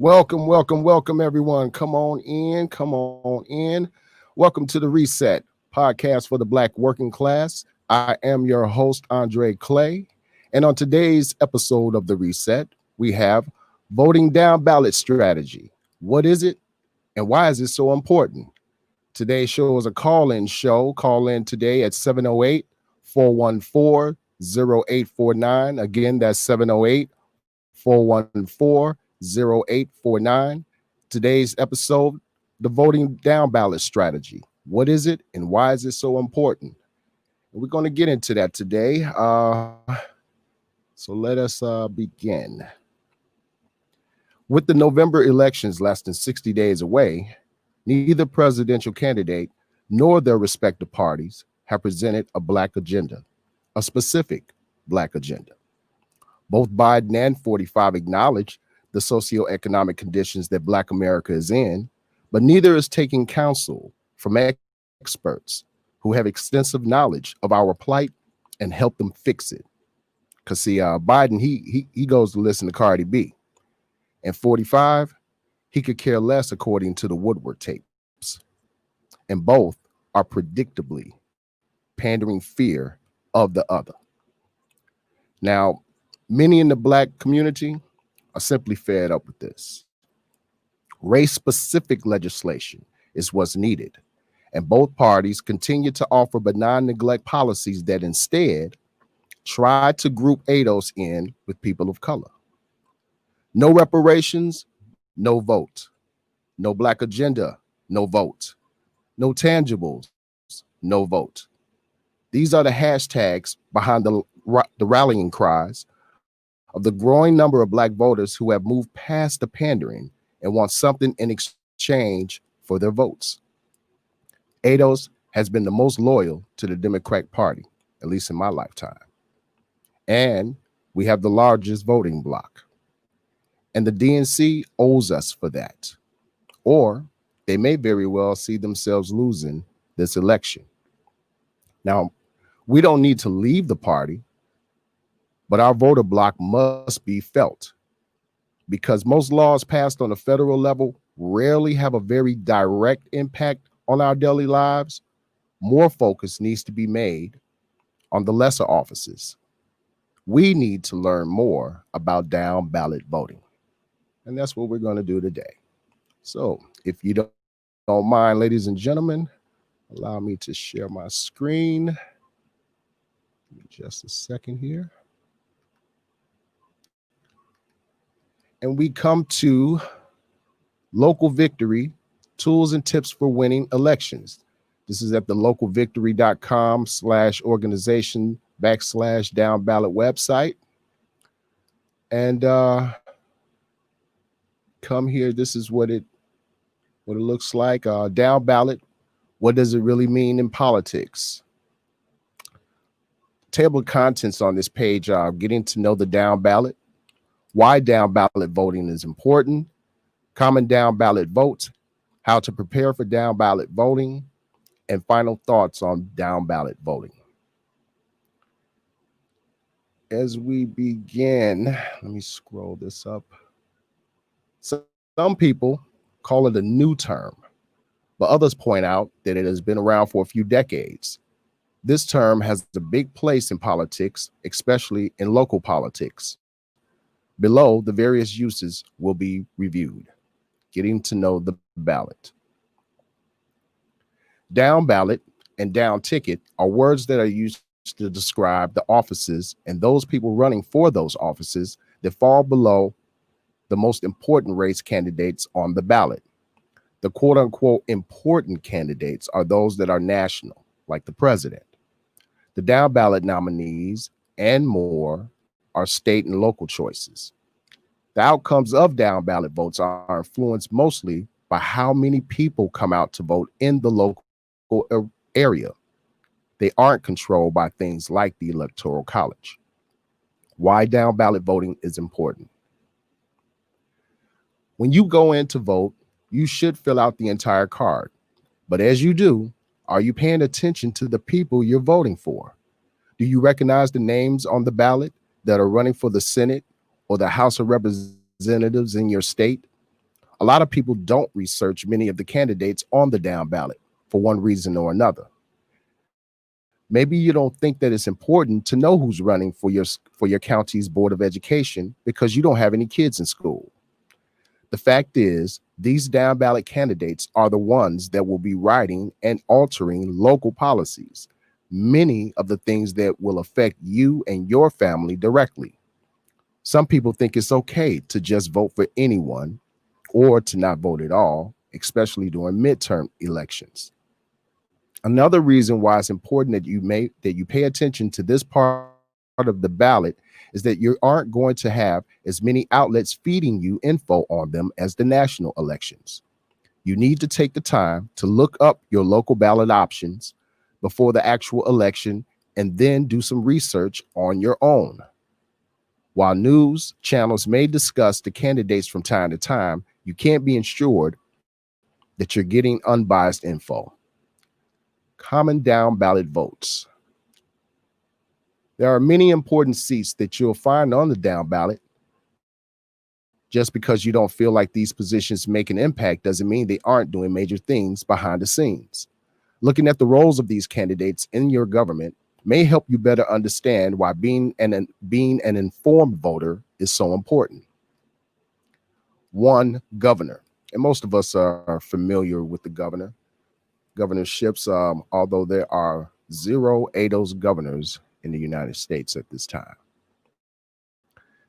Welcome, everyone. Come on in. Welcome to the Reset podcast for the Black working class. I am your host, Andre Clay. And on today's episode of the Reset, we have voting down ballot strategy. What is it and why is it so important? Today's show is a call-in show. Call in today at 708-414-0849. Again, that's 708-414-0849. Today's episode, the voting down ballot strategy. What is it and why is it so important? And we're going to get into that today. So let us begin. With the November elections less than 60 days away, neither presidential candidate nor their respective parties have presented a Black agenda, a specific Black agenda. Both Biden and 45 acknowledge the socioeconomic conditions that Black America is in, but neither is taking counsel from experts who have extensive knowledge of our plight and help them fix it. Because see, Biden, he goes to listen to Cardi B. And 45, he could care less according to the Woodward tapes. And both are predictably pandering fear of the other. Now, many in the Black community are simply fed up with this. Race-specific legislation is what's needed, and both parties continue to offer benign neglect policies that instead try to group ADOS in with people of color. No reparations, no vote. No Black agenda, no vote. No tangibles, no vote. These are the hashtags behind the rallying cries of the growing number of Black voters who have moved past the pandering and want something in exchange for their votes. ADOS has been the most loyal to the Democratic Party, at least in my lifetime. And we have the largest voting bloc. And the DNC owes us for that. Or they may very well see themselves losing this election. Now, we don't need to leave the party, but our voter bloc must be felt because most laws passed on the federal level rarely have a very direct impact on our daily lives. More focus needs to be made on the lesser offices. We need to learn more about down ballot voting. And that's what we're going to do today. So if you don't mind, ladies and gentlemen, allow me to share my screen. Give me just a second here. And we come to Local Victory, Tools and Tips for Winning Elections. This is at the localvictory.com/organization/down ballot website. And come here. This is what it looks like. Down ballot. What does it really mean in politics? Table of contents on this page are getting to know the down ballot, why down ballot voting is important, common down ballot votes, how to prepare for down ballot voting, and final thoughts on down ballot voting. As we begin, let me scroll this up. So some people call it a new term, but others point out that it has been around for a few decades. This term has a big place in politics, especially in local politics. Below, the various uses will be reviewed. Getting to know the ballot. Down ballot and down ticket are words that are used to describe the offices and those people running for those offices that fall below the most important race candidates on the ballot. The quote unquote important candidates are those that are national, like the president. The down ballot nominees and more are state and local choices. The outcomes of down ballot votes are influenced mostly by how many people come out to vote in the local area. They aren't controlled by things like the Electoral College. Why down ballot voting is important. When you go in to vote, you should fill out the entire card. But as you do, are you paying attention to the people you're voting for? Do you recognize the names on the ballot that are running for the Senate or the House of Representatives in your state? A lot of people don't research many of the candidates on the down ballot for one reason or another. Maybe you don't think that it's important to know who's running for your county's board of education because you don't have any kids in school. The fact is, these down ballot candidates are the ones that will be writing and altering local policies, many of the things that will affect you and your family directly. Some people think it's okay to just vote for anyone or to not vote at all, especially during midterm elections. Another reason why it's important that you pay attention to this part of the ballot is that you aren't going to have as many outlets feeding you info on them as the national elections. You need to take the time to look up your local ballot options before the actual election and then do some research on your own. While news channels may discuss the candidates from time to time, you can't be ensured that you're getting unbiased info. Common down ballot votes. There are many important seats that you'll find on the down ballot. Just because you don't feel like these positions make an impact doesn't mean they aren't doing major things behind the scenes. Looking at the roles of these candidates in your government may help you better understand why being an informed voter is so important. One, governor. And most of us are familiar with the governorships, although there are zero ADOS governors in the United States at this time.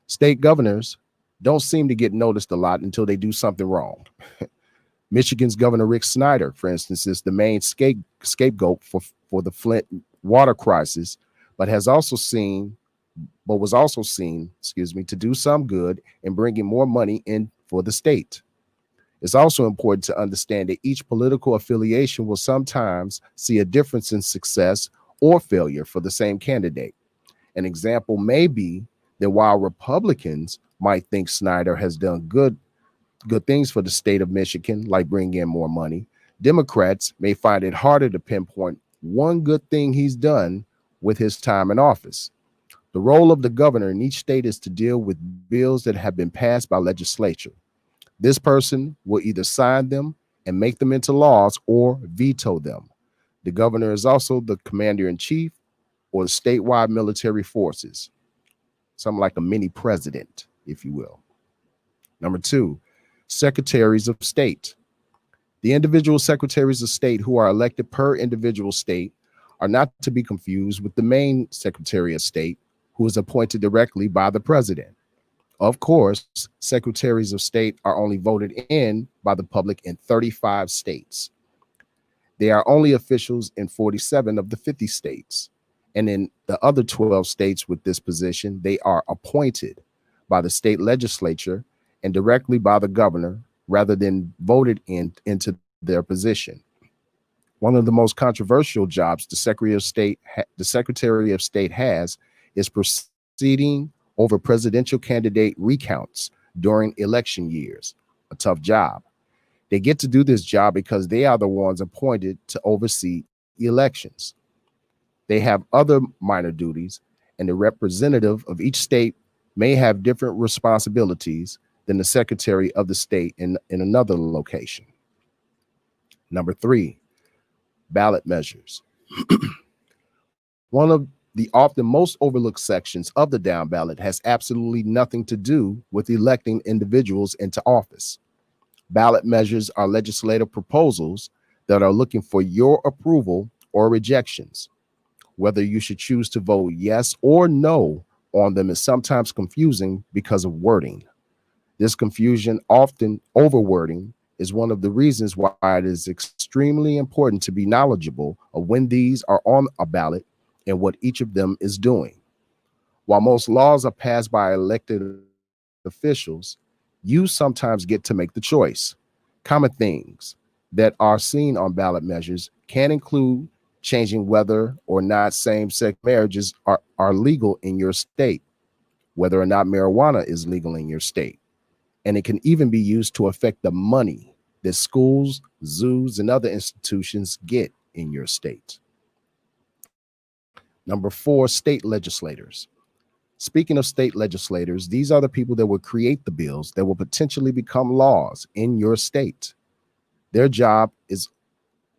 State governors don't seem to get noticed a lot until they do something wrong. Michigan's Governor Rick Snyder, for instance, is the main scapegoat for the Flint water crisis, but was also seen, to do some good in bringing more money in for the state. It's also important to understand that each political affiliation will sometimes see a difference in success or failure for the same candidate. An example may be that while Republicans might think Snyder has done good things for the state of Michigan, like bringing in more money, Democrats may find it harder to pinpoint one good thing he's done with his time in office. The role of the governor in each state is to deal with bills that have been passed by legislature. This person will either sign them and make them into laws or veto them. The governor is also the commander in chief or the statewide military forces, something like a mini president, if you will. Number two, secretaries of state. The individual secretaries of state who are elected per individual state are not to be confused with the main secretary of state, who is appointed directly by the president. Of course, secretaries of state are only voted in by the public in 35 states. They are only officials in 47 of the 50 states. And in the other 12 states with this position, they are appointed by the state legislature and directly by the governor rather than voted into their position. One of the most controversial jobs the Secretary of State has is proceeding over presidential candidate recounts during election years. A tough job. They get to do this job because they are the ones appointed to oversee elections. They have other minor duties, and the representative of each state may have different responsibilities than the secretary of the state in another location. Number three, ballot measures. One of the often most overlooked sections of the down ballot has absolutely nothing to do with electing individuals into office. Ballot measures are legislative proposals that are looking for your approval or rejections. Whether you should choose to vote yes or no on them is sometimes confusing because of wording. This confusion, often over wording, is one of the reasons why it is extremely important to be knowledgeable of when these are on a ballot and what each of them is doing. While most laws are passed by elected officials, you sometimes get to make the choice. Common things that are seen on ballot measures can include changing whether or not same-sex marriages are legal in your state, whether or not marijuana is legal in your state. And it can even be used to affect the money that schools, zoos, and other institutions get in your state. Number four, state legislators. Speaking of state legislators, these are the people that will create the bills that will potentially become laws in your state. Their job is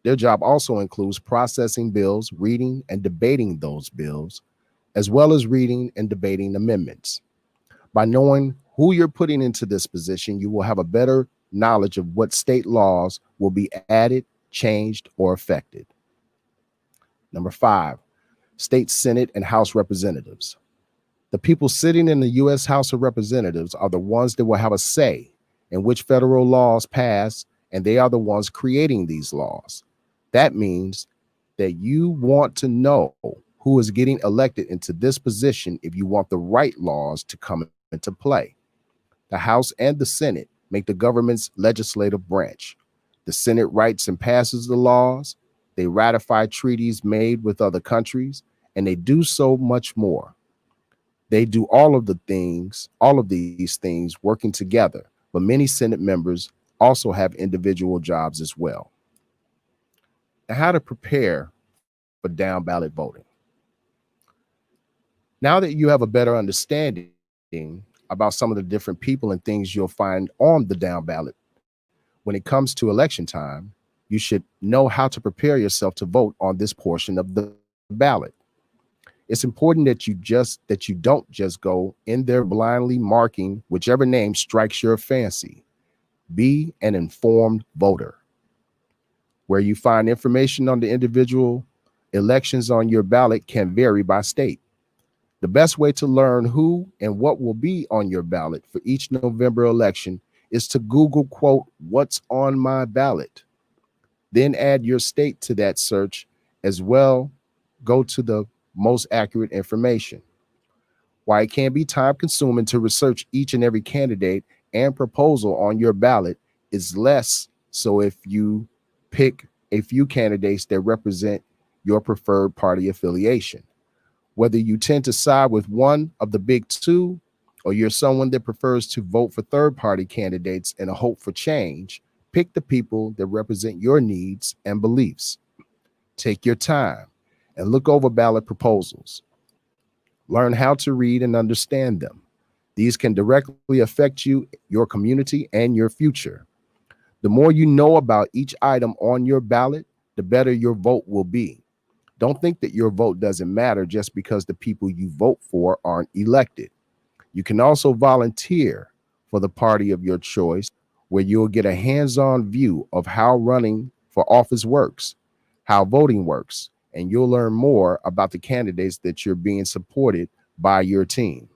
their job also includes processing bills, reading and debating those bills, as well as reading and debating amendments. By knowing who you're putting into this position, you will have a better knowledge of what state laws will be added, changed, or affected. Number 5, state Senate and House representatives. The people sitting in the U.S. House of Representatives are the ones that will have a say in which federal laws pass, and they are the ones creating these laws. That means that you want to know who is getting elected into this position if you want the right laws to come into play. The House and the Senate make the government's legislative branch. The Senate writes and passes the laws, they ratify treaties made with other countries, and they do so much more. They do all of these things working together, but many Senate members also have individual jobs as well. Now, how to prepare for down ballot voting. Now that you have a better understanding about some of the different people and things you'll find on the down ballot, when it comes to election time, you should know how to prepare yourself to vote on this portion of the ballot. It's important that you don't just go in there blindly marking whichever name strikes your fancy. Be an informed voter. Where you find information on the individual elections on your ballot can vary by state. The best way to learn who and what will be on your ballot for each November election is to Google, quote, "what's on my ballot?" Then add your state to that search as well. Go to the most accurate information. While it can be time consuming to research each and every candidate and proposal on your ballot, is less so if you pick a few candidates that represent your preferred party affiliation. Whether you tend to side with one of the big two, or you're someone that prefers to vote for third party candidates in a hope for change, pick the people that represent your needs and beliefs. Take your time and look over ballot proposals. Learn how to read and understand them. These can directly affect you, your community, and your future. The more you know about each item on your ballot, the better your vote will be. Don't think that your vote doesn't matter just because the people you vote for aren't elected. You can also volunteer for the party of your choice, where you'll get a hands on view of how running for office works, how voting works, and you'll learn more about the candidates that you're being supported by your team.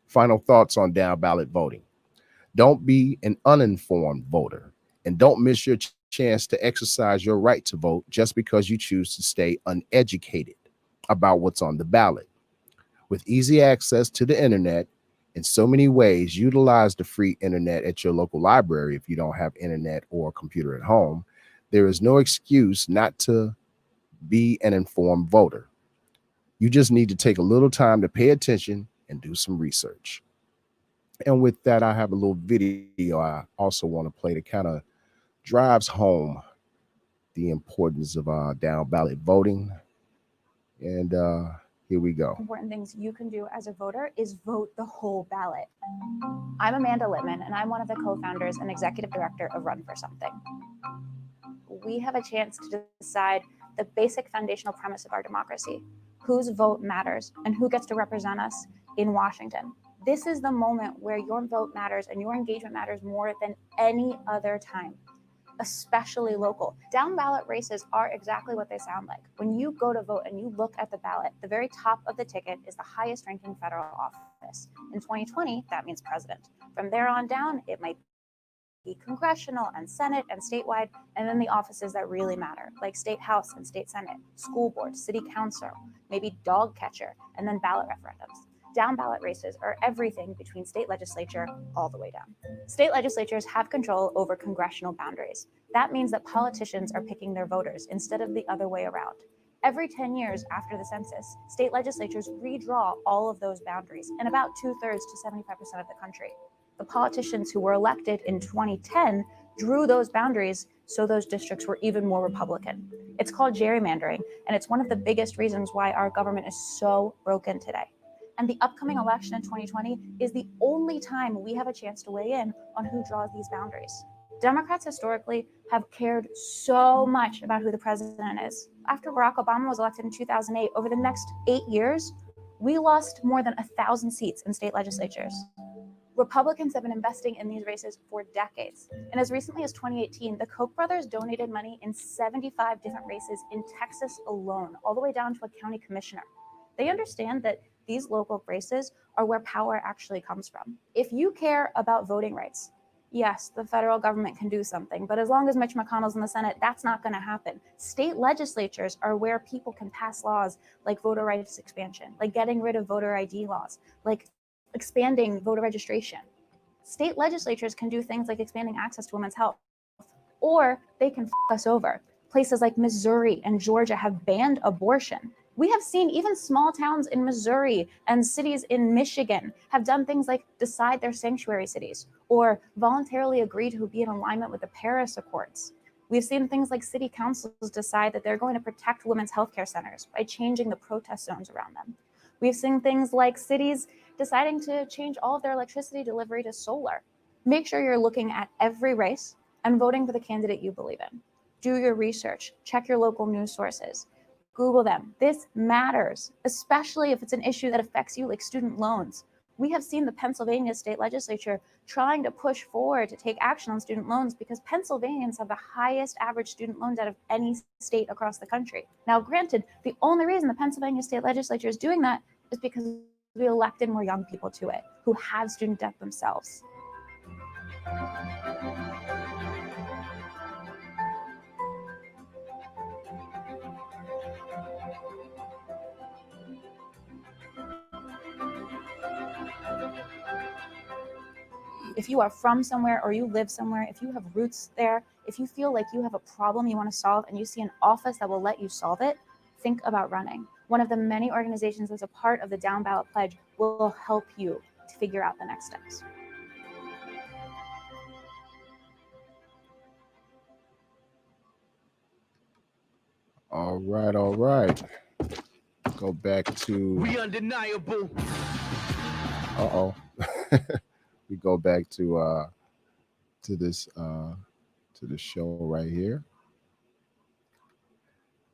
Final thoughts on down ballot voting. Don't be an uninformed voter, and don't miss your chance to exercise your right to vote just because you choose to stay uneducated about what's on the ballot. With easy access to the internet in so many ways, utilize the free internet at your local library if you don't have internet or a computer at home. There is no excuse not to be an informed voter. You just need to take a little time to pay attention and do some research. And with that, I have a little video I also want to play that kind of drives home the importance of down ballot voting. And here we go. Important things you can do as a voter is vote the whole ballot. I'm Amanda Littman, and I'm one of the co-founders and executive director of Run for Something. We have a chance to decide the basic foundational premise of our democracy: whose vote matters and who gets to represent us in Washington. This is the moment where your vote matters and your engagement matters more than any other time, especially local. Down ballot races are exactly what they sound like. When you go to vote and you look at the ballot, the very top of the ticket is the highest ranking federal office. In 2020, that means president. From there on down, it might be congressional and Senate and statewide, and then the offices that really matter, like state house and state senate, school board, city council, maybe dog catcher, and then ballot referendums. Down ballot races are everything between state legislature all the way down. State legislatures have control over congressional boundaries. That means that politicians are picking their voters instead of the other way around. Every 10 years after the census, state legislatures redraw all of those boundaries in about 2/3 to 75% of the country. The politicians who were elected in 2010 drew those boundaries so those districts were even more Republican. It's called gerrymandering, and it's one of the biggest reasons why our government is so broken today. And the upcoming election in 2020 is the only time we have a chance to weigh in on who draws these boundaries. Democrats historically have cared so much about who the president is. After Barack Obama was elected in 2008, over the next 8 years, we lost more than 1,000 seats in state legislatures. Republicans have been investing in these races for decades. And as recently as 2018, the Koch brothers donated money in 75 different races in Texas alone, all the way down to a county commissioner. They understand that these local races are where power actually comes from. If you care about voting rights, yes, the federal government can do something, but as long as Mitch McConnell's in the Senate, that's not going to happen. State legislatures are where people can pass laws like voter rights expansion, like getting rid of voter ID laws, like expanding voter registration. State legislatures can do things like expanding access to women's health, or they can us over. Places like Missouri and Georgia have banned abortion. We have seen even small towns in Missouri and cities in Michigan have done things like decide their sanctuary cities or voluntarily agree to be in alignment with the Paris Accords. We've seen things like city councils decide that they're going to protect women's healthcare centers by changing the protest zones around them. We've seen things like cities deciding to change all of their electricity delivery to solar. Make sure you're looking at every race and voting for the candidate you believe in. Do your research, check your local news sources, Google them. This matters, especially if it's an issue that affects you like student loans. We have seen the Pennsylvania state legislature trying to push forward to take action on student loans because Pennsylvanians have the highest average student loans out of any state across the country. Now, granted, the only reason the Pennsylvania state legislature is doing that is because we elected more young people to it who have student debt themselves. If you are from somewhere or you live somewhere, if you have roots there, if you feel like you have a problem you want to solve and you see an office that will let you solve it, think about running. One of the many organizations that's a part of the Down Ballot Pledge will help you to figure out the next steps. All right, all right. Go back to We undeniable. We go back to this show right here.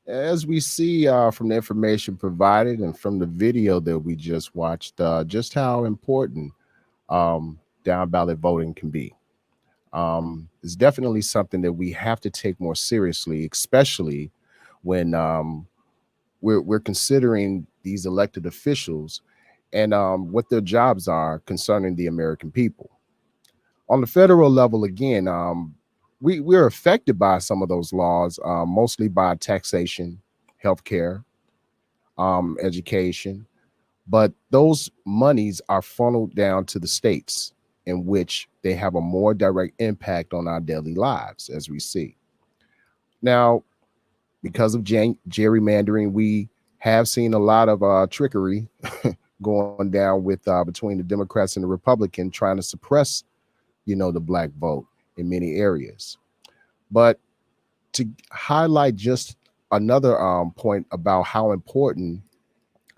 As we see from the information provided and from the video that we just watched, just how important down ballot voting can be. It's definitely something that we have to take more seriously, especially when we're considering these elected officials and what their jobs are concerning the American people. On the federal level, again, we're affected by some of those laws, mostly by taxation, healthcare, education, but those monies are funneled down to the states in which they have a more direct impact on our daily lives, as we see. Now, because of gerrymandering, we have seen a lot of trickery going down with between the Democrats and the Republicans trying to suppress, the black vote in many areas. But to highlight just another point about how important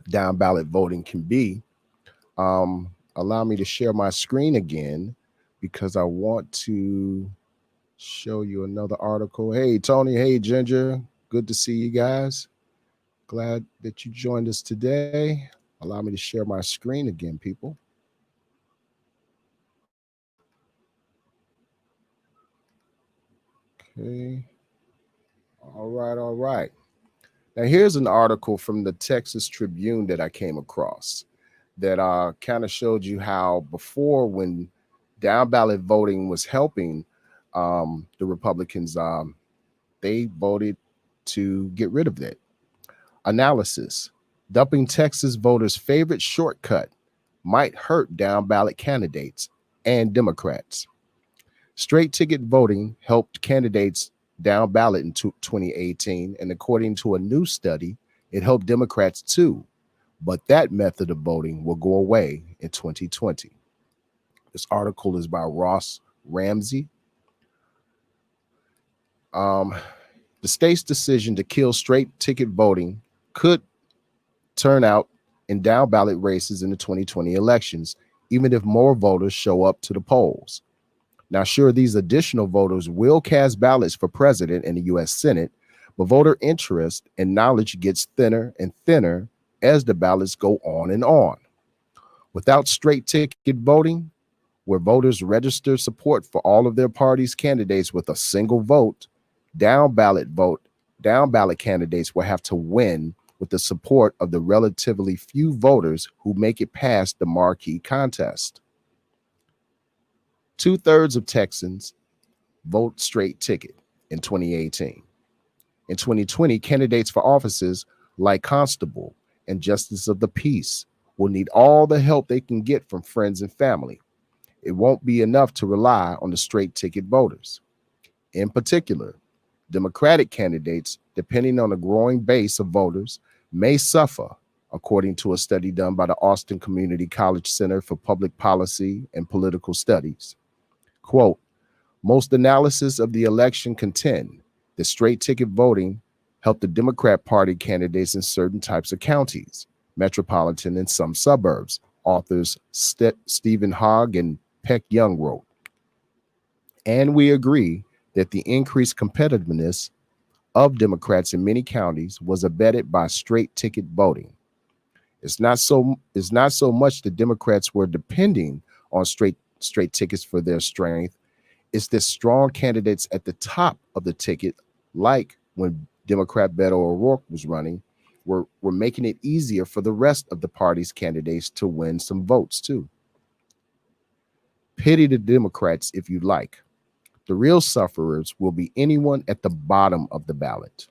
down ballot voting can be, allow me to share my screen again because I want to show you another article. Hey, Tony. Hey, Ginger. Good to see you guys. Glad that you joined us today. Allow me to share my screen again, people. Okay. All right, all right. Now, here's an article from the Texas Tribune that I came across that kind of showed you how before, when down ballot voting was helping the Republicans, they voted to get rid of that. Analysis: dumping Texas voters' favorite shortcut might hurt down ballot candidates and Democrats. Straight ticket voting helped candidates down ballot in 2018, and according to a new study, it helped Democrats too. But that method of voting will go away in 2020. This article is by Ross Ramsey. The state's decision to kill straight ticket voting could turn out in down ballot races in the 2020 elections, even if more voters show up to the polls. Now, sure, these additional voters will cast ballots for president and the US Senate, but voter interest and knowledge gets thinner and thinner as the ballots go on and on. Without straight ticket voting, where voters register support for all of their party's candidates with a single vote, down ballot vote, down ballot candidates will have to win with the support of the relatively few voters who make it past the marquee contest. Two-thirds of Texans vote straight ticket in 2018. In 2020, candidates for offices like constable and justice of the peace will need all the help they can get from friends and family. It won't be enough to rely on the straight ticket voters. In particular, Democratic candidates, depending on a growing base of voters, may suffer, according to a study done by the Austin Community College Center for Public Policy and Political Studies. Quote, most analysis of the election contend that straight ticket voting helped the Democrat Party candidates in certain types of counties, metropolitan and some suburbs, authors Stephen Hogg and Peck Young wrote. And we agree that the increased competitiveness of Democrats in many counties was abetted by straight ticket voting. It's not so much the Democrats were depending on straight tickets for their strength. It's the strong candidates at the top of the ticket, like when Democrat Beto O'Rourke was running, were making it easier for the rest of the party's candidates to win some votes too. Pity the Democrats if you like. The real sufferers will be anyone at the bottom of the ballot.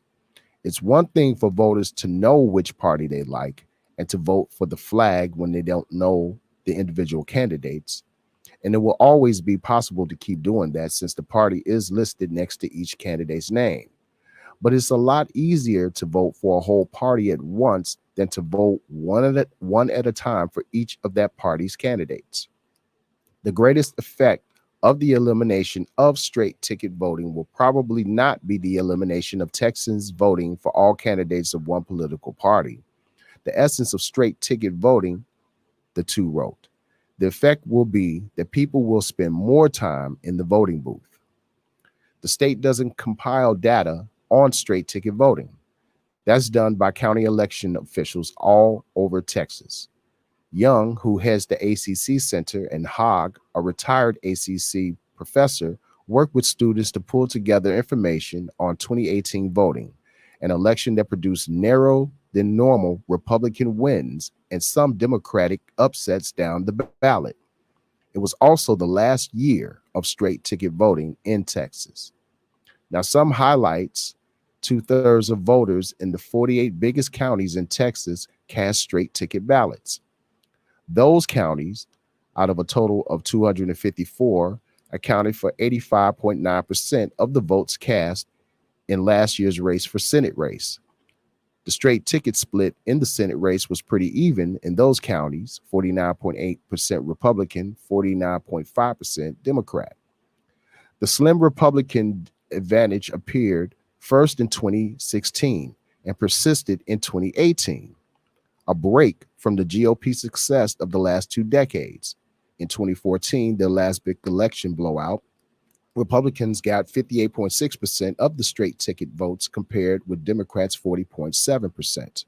It's one thing for voters to know which party they like and to vote for the flag when they don't know the individual candidates. And it will always be possible to keep doing that since the party is listed next to each candidate's name. But it's a lot easier to vote for a whole party at once than to vote one at a time for each of that party's candidates. The greatest effect of the elimination of straight ticket voting will probably not be the elimination of Texans voting for all candidates of one political party. The essence of straight ticket voting, the two wrote, the effect will be that people will spend more time in the voting booth. The state doesn't compile data on straight ticket voting. That's done by county election officials all over Texas. Young, who heads the ACC Center, and Hogg, a retired ACC professor, worked with students to pull together information on 2018 voting, an election that produced narrower than normal Republican wins and some Democratic upsets down the ballot. It was also the last year of straight ticket voting in Texas. Now, some highlights: two-thirds of voters in the 48 biggest counties in Texas cast straight ticket ballots. Those counties, out of a total of 254, accounted for 85.9% of the votes cast in last year's race for Senate race. The straight ticket split in the Senate race was pretty even in those counties, 49.8% Republican, 49.5% Democrat. The slim Republican advantage appeared first in 2016 and persisted in 2018, a break from the GOP success of the last 2 decades. In 2014, their last big election blowout, Republicans got 58.6% of the straight ticket votes compared with Democrats' 40.7%.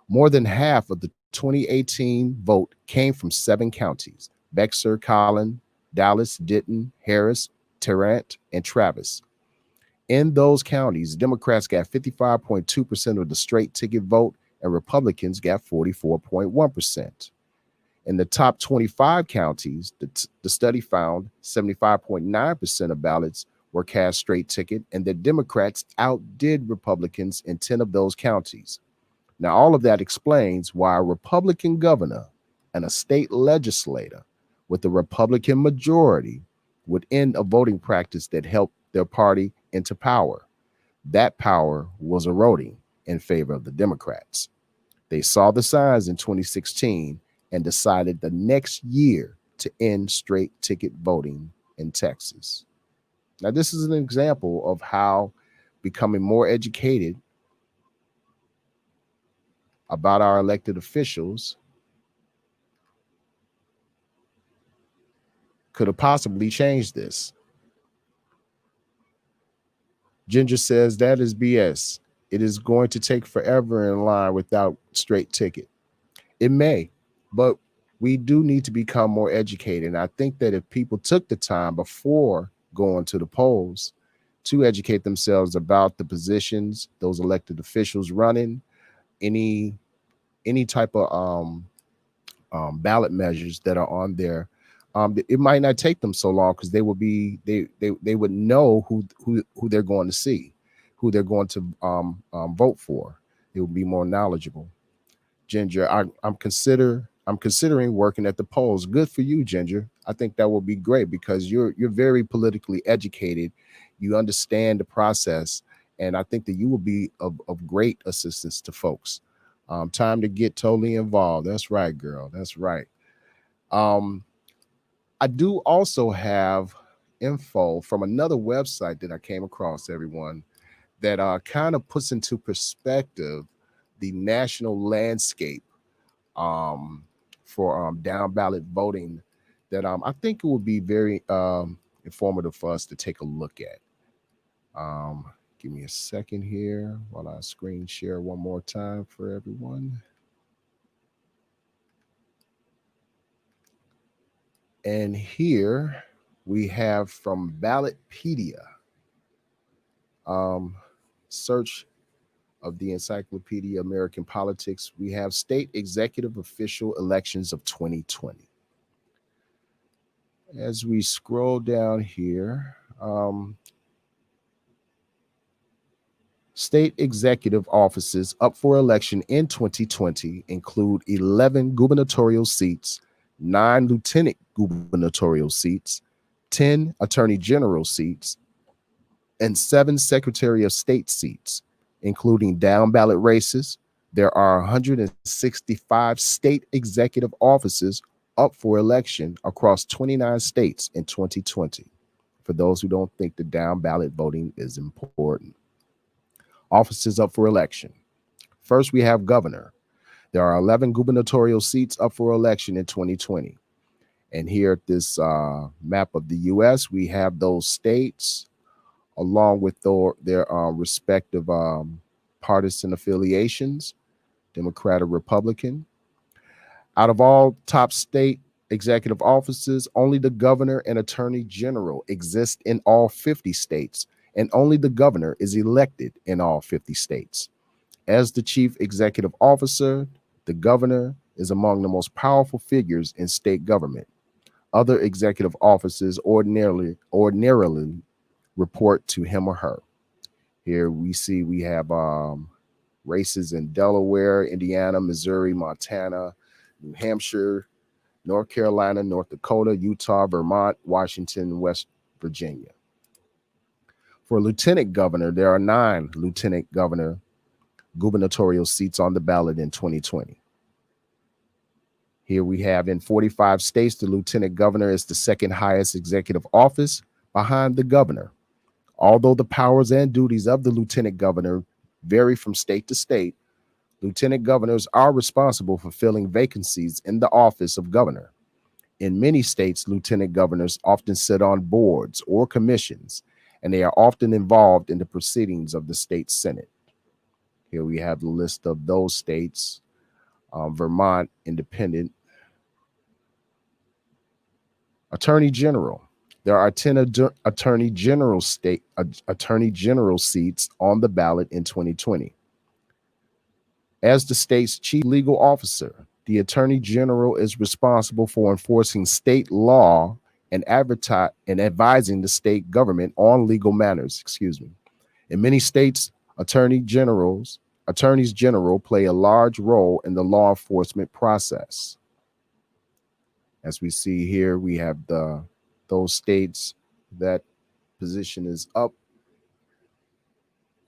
More than half of the 2018 vote came from 7 counties: Bexar, Collin, Dallas, Denton, Harris, Tarrant, and Travis. In those counties, Democrats got 55.2% of the straight ticket vote and Republicans got 44.1%. In the top 25 counties, the study found 75.9% of ballots were cast straight ticket, and the Democrats outdid Republicans in 10 of those counties. Now, all of that explains why a Republican governor and a state legislator with a Republican majority would end a voting practice that helped their party into power. That power was eroding in favor of the Democrats. They saw the signs in 2016 and decided the next year to end straight ticket voting in Texas. Now, this is an example of how becoming more educated about our elected officials could have possibly changed this. Ginger says that is BS. It is going to take forever in line without straight ticket. It may, but we do need to become more educated. And I think that if people took the time before going to the polls to educate themselves about the positions, those elected officials running, any type of ballot measures that are on there, it might not take them so long because they would know who they're going to see, who they're going to vote for. They would be more knowledgeable. Ginger, I'm considering working at the polls. Good for you, Ginger. I think that will be great because you're very politically educated. You understand the process, and I think that you will be of great assistance to folks. Time to get totally involved. That's right, girl. That's right. Um, I do also have info from another website that I came across, everyone, that kind of puts into perspective the national landscape um, for down ballot voting that I think it would be very informative for us to take a look at. Um, Give me a second here while I screen share one more time for everyone. And here we have from Ballotpedia, um, search of the Encyclopedia American Politics, we have state executive official elections of 2020. As we scroll down here, state executive offices up for election in 2020 include 11 gubernatorial seats, 9 lieutenant gubernatorial seats, 10 attorney general seats, and 7 Secretary of State seats, including down ballot races. There are 165 state executive offices up for election across 29 states in 2020. For those who don't think the down ballot voting is important, offices up for election. First, we have governor. There are 11 gubernatorial seats up for election in 2020. And here at this map of the US, we have those states along with their respective partisan affiliations, Democrat or Republican. Out of all top state executive offices, only the governor and attorney general exist in all 50 states, and only the governor is elected in all 50 states. As the chief executive officer, the governor is among the most powerful figures in state government. Other executive offices ordinarily report to him or her. Here we have races in Delaware, Indiana, Missouri, Montana, New Hampshire, North Carolina, North Dakota, Utah, Vermont, Washington, and West Virginia. For lieutenant governor, there are 9 lieutenant governor gubernatorial seats on the ballot in 2020. Here we have in 45 states, the lieutenant governor is the second highest executive office behind the governor. Although the powers and duties of the lieutenant governor vary from state to state, lieutenant governors are responsible for filling vacancies in the office of governor. In many states, lieutenant governors often sit on boards or commissions, and they are often involved in the proceedings of the state senate. Here we have the list of those states. Vermont, independent. Attorney general. There are 10 attorney general seats on the ballot in 2020. As the state's chief legal officer, the attorney general is responsible for enforcing state law and advising the state government on legal matters. In many states, attorneys general play a large role in the law enforcement process. As we see here, we have those states that position is up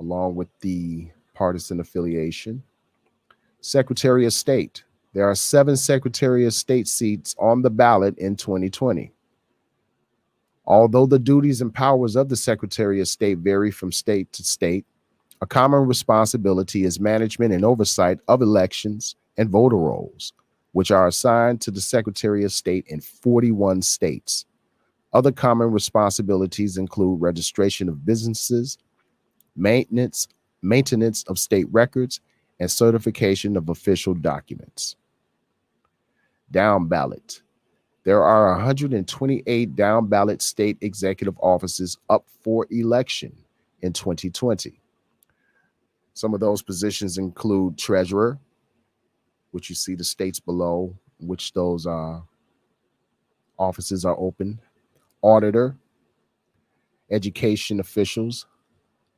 along with the partisan affiliation. Secretary of State. There are 7 Secretary of State seats on the ballot in 2020. Although the duties and powers of the Secretary of State vary from state to state, A common responsibility is management and oversight of elections and voter rolls, which are assigned to the Secretary of State in 41 states. Other common responsibilities include registration of businesses, maintenance, maintenance of state records, and certification of official documents. Down ballot. There are 128 down ballot state executive offices up for election in 2020. Some of those positions include treasurer, which you see the states below, which those offices are open, auditor, education officials,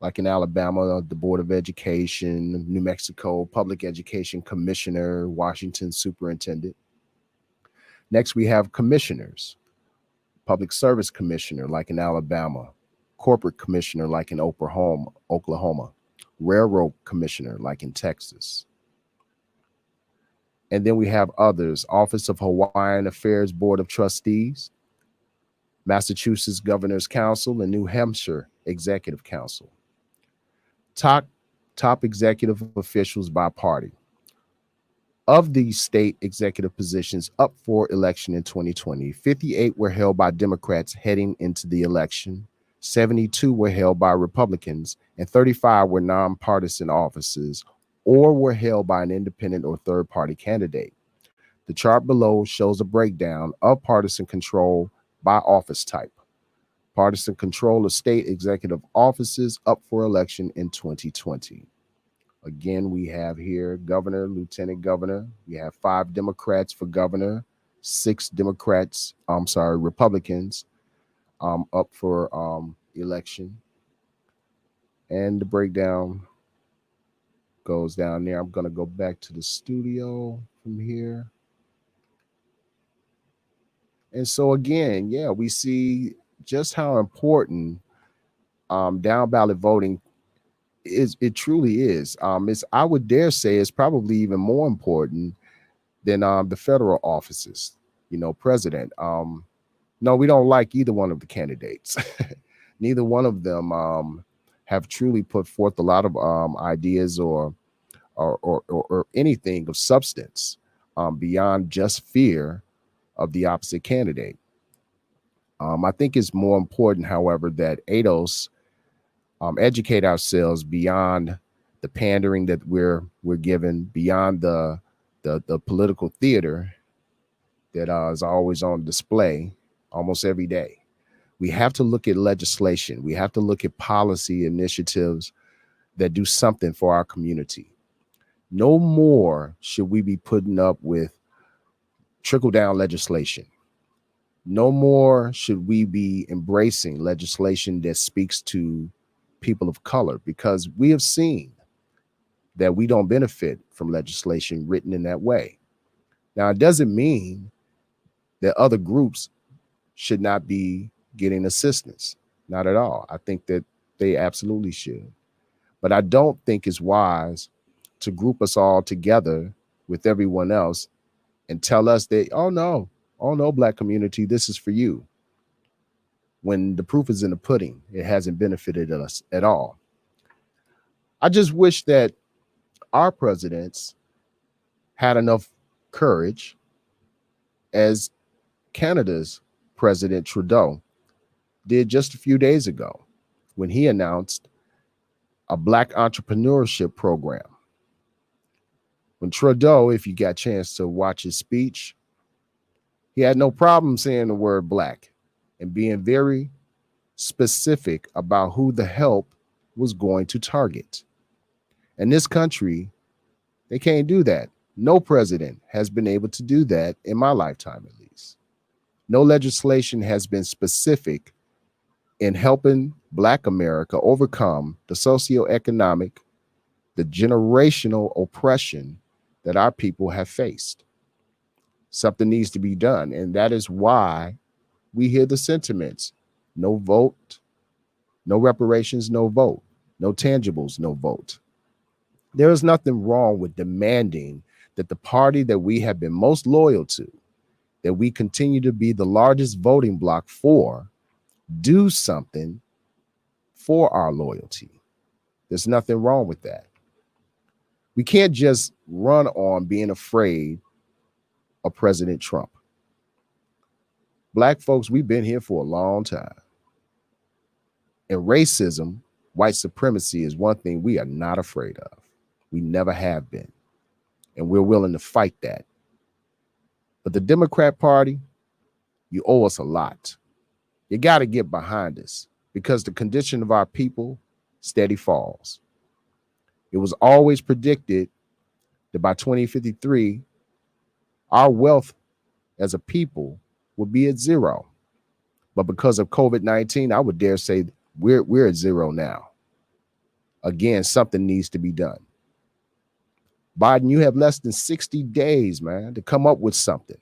like in Alabama, the Board of Education, New Mexico, Public Education Commissioner, Washington Superintendent. Next, we have commissioners, Public Service Commissioner, like in Alabama, Corporate Commissioner, like in Oklahoma, Railroad Commissioner, like in Texas. And then we have others, Office of Hawaiian Affairs Board of Trustees, Massachusetts Governor's Council, and New Hampshire Executive Council. Top executive officials by party. Of these state executive positions up for election in 2020, 58 were held by Democrats heading into the election, 72 were held by Republicans, and 35 were nonpartisan offices or were held by an independent or third-party candidate. The chart below shows a breakdown of partisan control by office type. Partisan control of state executive offices up for election in 2020. Again, we have here governor, lieutenant governor. We have 5 Democrats for governor, 6 Republicans up for election. And the breakdown goes down there. I'm going to go back to the studio from here. And so again, yeah, we see just how important down ballot voting is. It truly is. I would dare say it's probably even more important than the federal offices, president. No, we don't like either one of the candidates. Neither one of them have truly put forth a lot of ideas or anything of substance beyond just fear of the opposite candidate. I think it's more important, however, that ADOS educate ourselves beyond the pandering that we're given, beyond the political theater that is always on display almost every day. We have to look at legislation. We have to look at policy initiatives that do something for our community. No more should we be putting up with trickle-down legislation. No more should we be embracing legislation that speaks to people of color, because we have seen that we don't benefit from legislation written in that way. Now, it doesn't mean that other groups should not be getting assistance. Not at all. I think that they absolutely should. But I don't think it's wise to group us all together with everyone else and tell us that, oh no, Black community, this is for you. When the proof is in the pudding, it hasn't benefited us at all. I just wish that our presidents had enough courage, as Canada's President Trudeau did just a few days ago when he announced a Black entrepreneurship program. When Trudeau, if you got a chance to watch his speech, he had no problem saying the word Black and being very specific about who the help was going to target. In this country, they can't do that. No president has been able to do that in my lifetime, at least. No legislation has been specific in helping Black America overcome the socioeconomic, the generational oppression that our people have faced. Something needs to be done. And that is why we hear the sentiments: no vote, no reparations, no vote, no tangibles, no vote. There is nothing wrong with demanding that the party that we have been most loyal to, that we continue to be the largest voting bloc for, do something for our loyalty. There's nothing wrong with that. We can't just run on being afraid of President Trump. Black folks, we've been here for a long time. And racism, white supremacy is one thing we are not afraid of. We never have been. And we're willing to fight that. But the Democrat Party, you owe us a lot. You got to get behind us because the condition of our people steady falls. It was always predicted that by 2053, our wealth as a people would be at zero. But because of COVID-19, I would dare say we're at zero now. Again, something needs to be done. Biden, you have less than 60 days, man, to come up with something.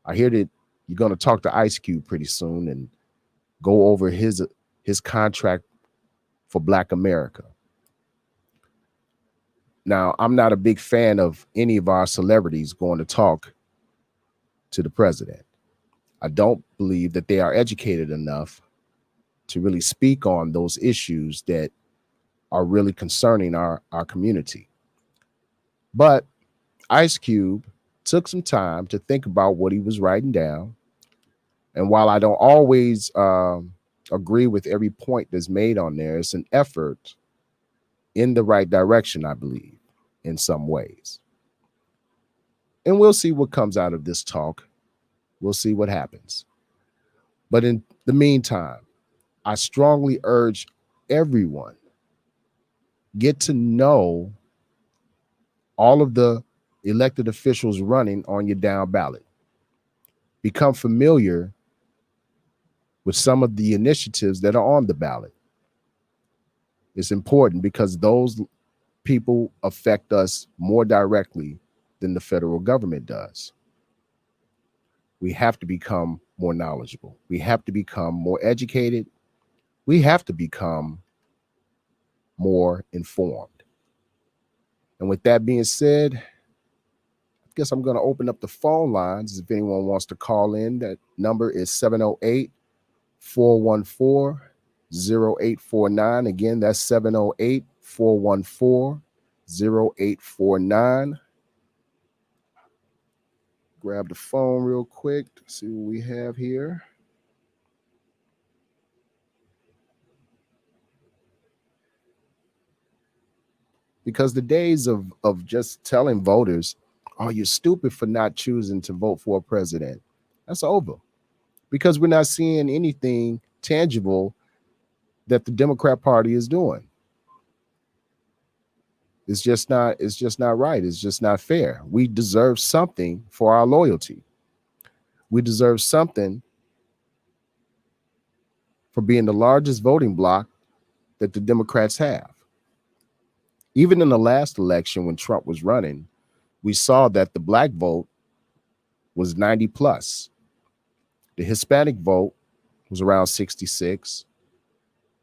I hear that you're going to talk to Ice Cube pretty soon and go over his contract for Black America. Now, I'm not a big fan of any of our celebrities going to talk to the president. I don't believe that they are educated enough to really speak on those issues that are really concerning our community. But Ice Cube took some time to think about what he was writing down. And while I don't always agree with every point that's made on there, it's an effort in the right direction, I believe, in some ways. And we'll see what comes out of this talk. We'll see what happens. But in the meantime, I strongly urge everyone, get to know all of the elected officials running on your down ballot. Become familiar with some of the initiatives that are on the ballot. It's important because those people affect us more directly than the federal government does. We have to become more knowledgeable. We have to become more educated. We have to become more informed. And with that being said, I guess I'm going to open up the phone lines. If anyone wants to call in, that number is 708-414-0849. Again, that's 708-414-0849. Grab the phone real quick to see what we have here. Because the days of just telling voters, oh, you're stupid for not choosing to vote for a president, that's over. Because we're not seeing anything tangible that the Democrat Party is doing. It's just not right. It's just not fair. We deserve something for our loyalty. We deserve something for being the largest voting bloc that the Democrats have. Even in the last election when Trump was running, we saw that the Black vote was 90 plus. The Hispanic vote was around 66.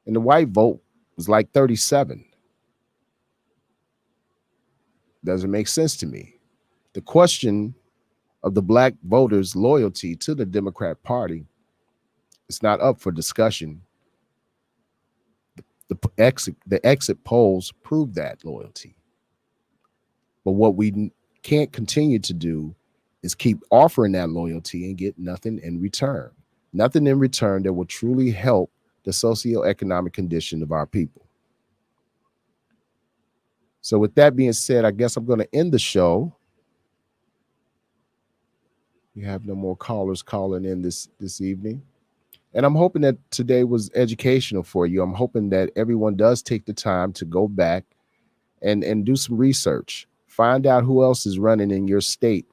And the white vote was like 37. Doesn't make sense to me. The question of the Black voters' loyalty to the Democrat Party is not up for discussion. The exit polls prove that loyalty. But what we can't continue to do is keep offering that loyalty and get nothing in return. Nothing in return that will truly help the socioeconomic condition of our people. So with that being said, I guess I'm going to end the show. We have no more callers calling in this evening. And I'm hoping that today was educational for you. I'm hoping that everyone does take the time to go back and do some research. Find out who else is running in your state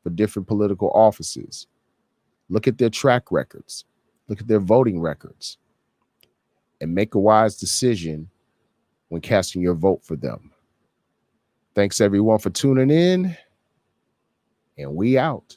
for different political offices. Look at their track records. Look at their voting records. And make a wise decision when casting your vote for them. Thanks, everyone, for tuning in. And we out.